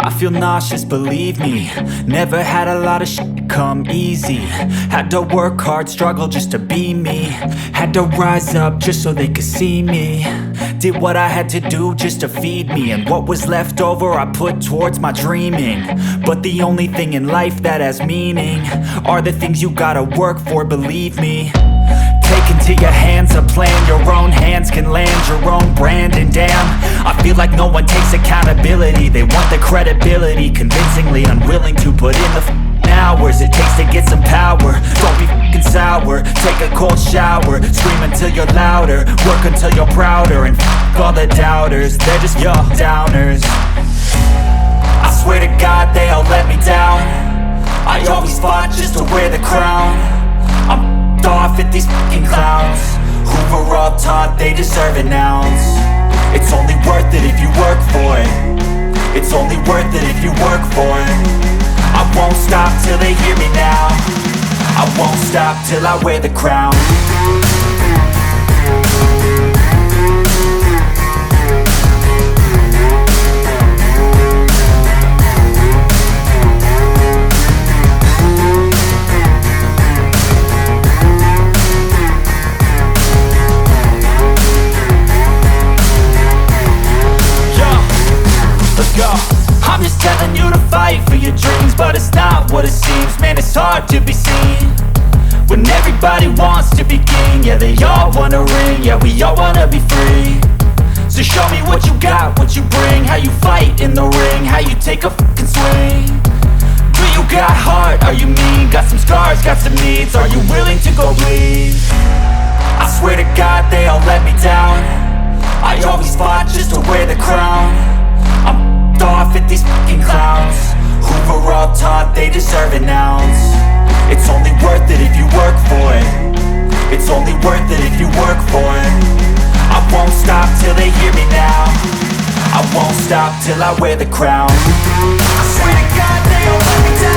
I feel nauseous, believe me. Never had a lot of shit come easy. Had to work hard, struggle just to be me. Had to rise up just so they could see me. Did what I had to do just to feed me. And what was left over I put towards my dreaming. But the only thing in life that has meaning are the things you gotta work for, believe me. Take into your hands a plan. Your own hands can land your own brand. And damn, I feel like no one takes accountability. They want the credibility, convincingly unwilling to put in the hours it takes to get some power. Don't be f***ing sour. Take a cold shower. Scream until you're louder. Work until you're prouder. And f*** all the doubters, they're just your downers. I swear to God they all let me down. I always fought just to wear the crown. I'm off at these fucking clowns who were all taught they deserve an ounce. It's only worth it if you work for it. It's only worth it if you work for it. I won't stop till they hear me now. I won't stop till I wear the crown. I'm just telling you to fight for your dreams, but it's not what it seems. Man, it's hard to be seen when everybody wants to be king. Yeah, they all wanna ring, yeah, we all wanna be free. So show me what you got, what you bring, how you fight in the ring, how you take a fucking swing. Do you got heart, are you mean? Got some scars, got some needs, are you willing to go bleed? I swear to God they all let me down. I always fought just to wear the crown. I'm off at these fucking clowns who were all taught they deserve an ounce. It's only worth it if you work for it. It's only worth it if you work for it. I won't stop till they hear me now. I won't stop till I wear the crown. I swear to God they all let me down.